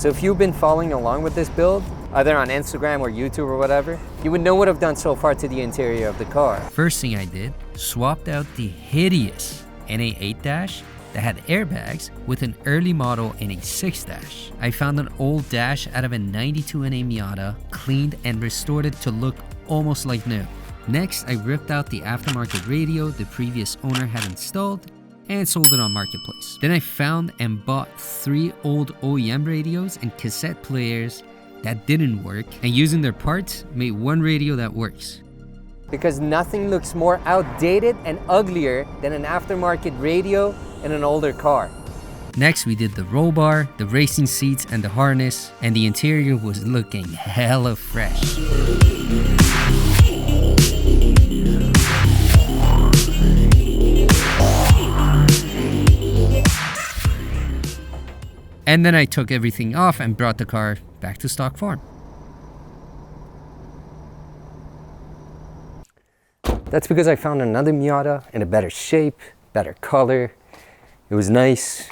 So if you've been following along with this build, either on Instagram or YouTube or whatever, you would know what I've done so far to the interior of the car. First thing I did, swapped out the hideous NA8 dash that had airbags with an early model NA6 dash. I found an old dash out of a 92 NA Miata, cleaned and restored it to look almost like new. Next, I ripped out the aftermarket radio the previous owner had installed and sold it on Marketplace. Then I found and bought 3 old OEM radios and cassette players that didn't work, and using their parts, made one radio that works. Because nothing looks more outdated and uglier than an aftermarket radio in an older car. Next, we did the roll bar, the racing seats, and the harness, and the interior was looking hella fresh. And then I took everything off and brought the car back to stock form. That's because I found another Miata in a better shape, better color. It was nice,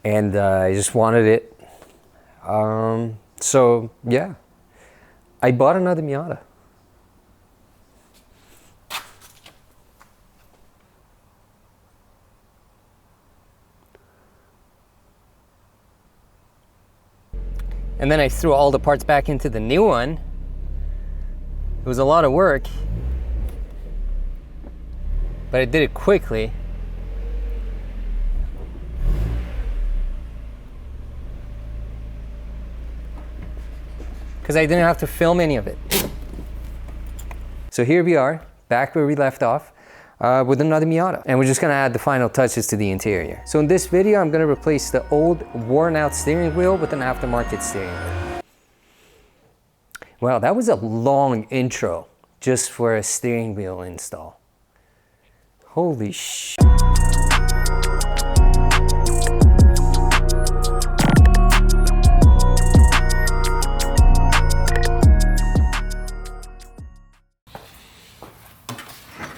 and I just wanted it. So yeah, I bought another Miata. And then I threw all the parts back into the new one. It was a lot of work, but I did it quickly. Because I didn't have to film any of it. So here we are, back where we left off, with another Miata. And we're just gonna add the final touches to the interior. So in this video, I'm gonna replace the old worn out steering wheel with an aftermarket steering wheel. Wow, that was a long intro just for a steering wheel install. Holy sh!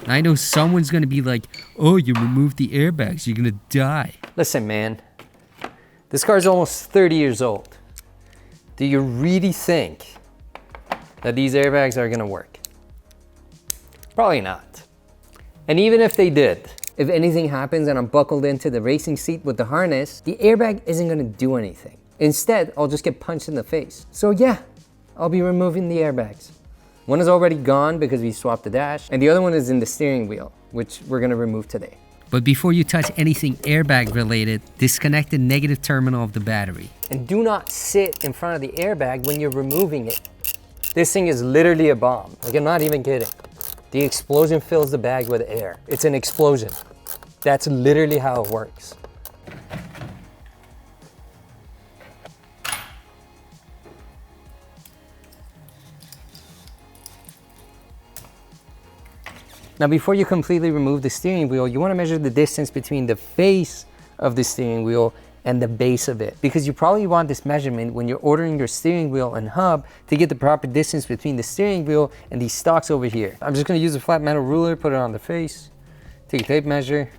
I know someone's gonna be like, oh, you removed the airbags, you're gonna die. Listen, man, this car is almost 30 years old. Do you really think that these airbags are gonna work? Probably not. And even if they did, if anything happens and I'm buckled into the racing seat with the harness, the airbag isn't gonna do anything. Instead, I'll just get punched in the face. So yeah, I'll be removing the airbags. One is already gone because we swapped the dash, and the other one is in the steering wheel, which we're gonna remove today. But before you touch anything airbag related, disconnect the negative terminal of the battery. And do not sit in front of the airbag when you're removing it. This thing is literally a bomb. Like, I'm not even kidding. The explosion fills the bag with air. It's an explosion. That's literally how it works. Now, before you completely remove the steering wheel, you want to measure the distance between the face of the steering wheel and the base of it, because you probably want this measurement when you're ordering your steering wheel and hub to get the proper distance between the steering wheel and these stocks over here. I'm just going to use a flat metal ruler, put it on the face, take a tape measure.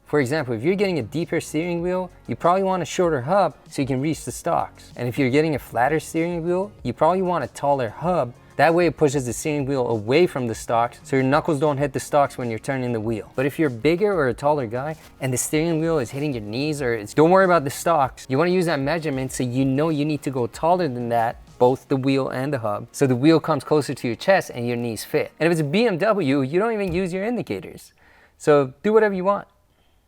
For example, if you're getting a deeper steering wheel, you probably want a shorter hub so you can reach the stocks. And if you're getting a flatter steering wheel, you probably want a taller hub. That way it pushes the steering wheel away from the stocks so your knuckles don't hit the stocks when you're turning the wheel. But if you're bigger or a taller guy and the steering wheel is hitting your knees, or don't worry about the stocks. You want to use that measurement so you know you need to go taller than that, both the wheel and the hub, so the wheel comes closer to your chest and your knees fit. And if it's a BMW, you don't even use your indicators. So do whatever you want.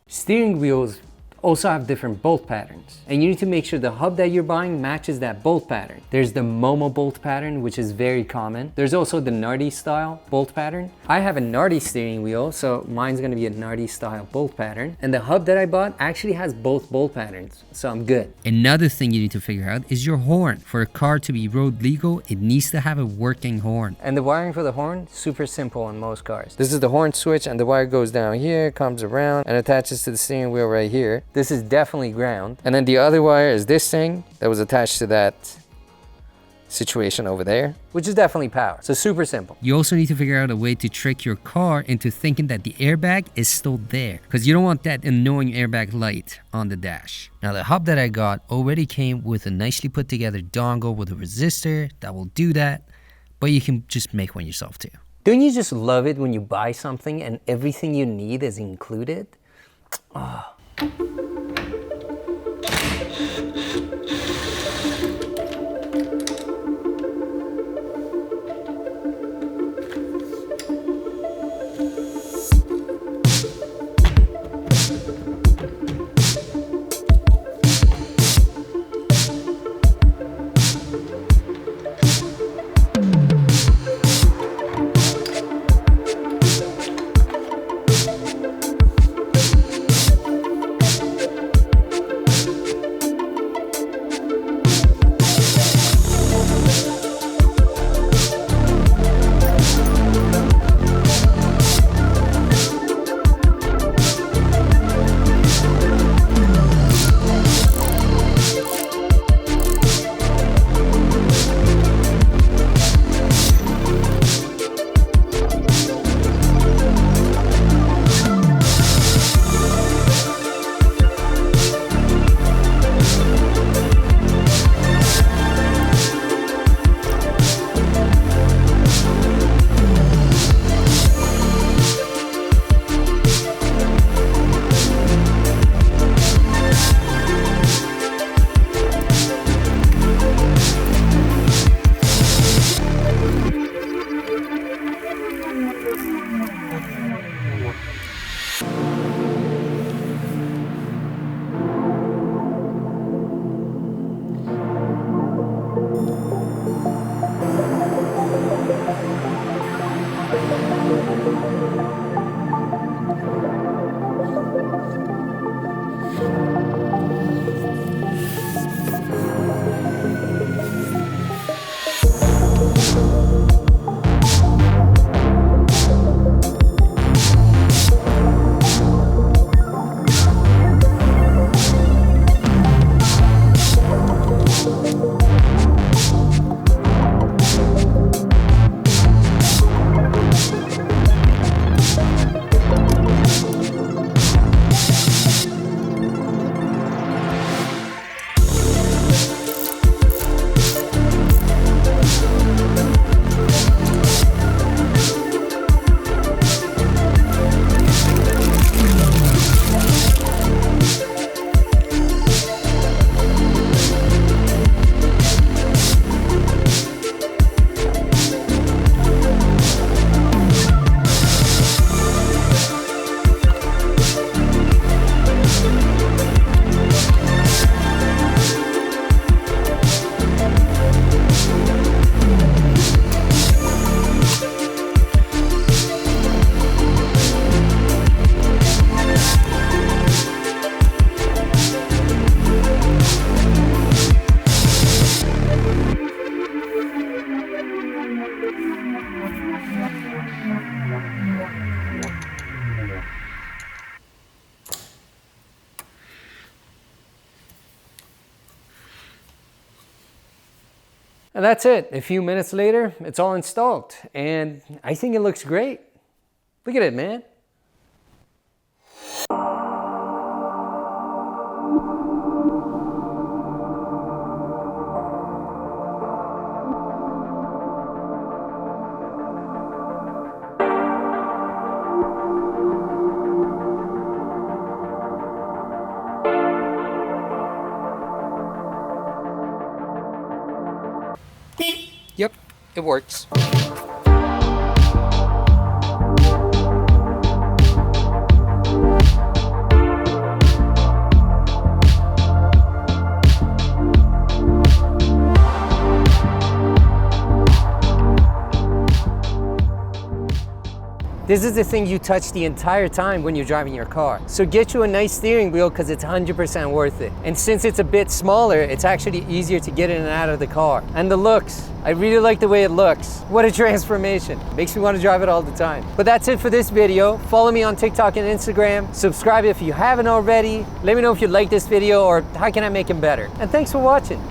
Steering wheels also have different bolt patterns, and you need to make sure the hub that you're buying matches that bolt pattern. There's the Momo bolt pattern, which is very common. There's also the Nardi style bolt pattern. I have a Nardi steering wheel, so mine's gonna be a Nardi style bolt pattern. And the hub that I bought actually has both bolt patterns, so I'm good. Another thing you need to figure out is your horn. For a car to be road legal, it needs to have a working horn. And the wiring for the horn, super simple on most cars. This is the horn switch, and the wire goes down here, comes around, and attaches to the steering wheel right here. This is definitely ground. And then the other wire is this thing that was attached to that situation over there, which is definitely power. So super simple. You also need to figure out a way to trick your car into thinking that the airbag is still there, because you don't want that annoying airbag light on the dash. Now the hub that I got already came with a nicely put together dongle with a resistor that will do that, but you can just make one yourself too. Don't you just love it when you buy something and everything you need is included? Oh. And that's it. A few minutes later, it's all installed. And I think it looks great. Look at it, man. Yep, it works. This is the thing you touch the entire time when you're driving your car. So get you a nice steering wheel because it's 100% worth it. And since it's a bit smaller, it's actually easier to get in and out of the car. And the looks, I really like the way it looks. What a transformation. Makes me want to drive it all the time. But that's it for this video. Follow me on TikTok and Instagram. Subscribe if you haven't already. Let me know if you like this video or how can I make it better. And thanks for watching.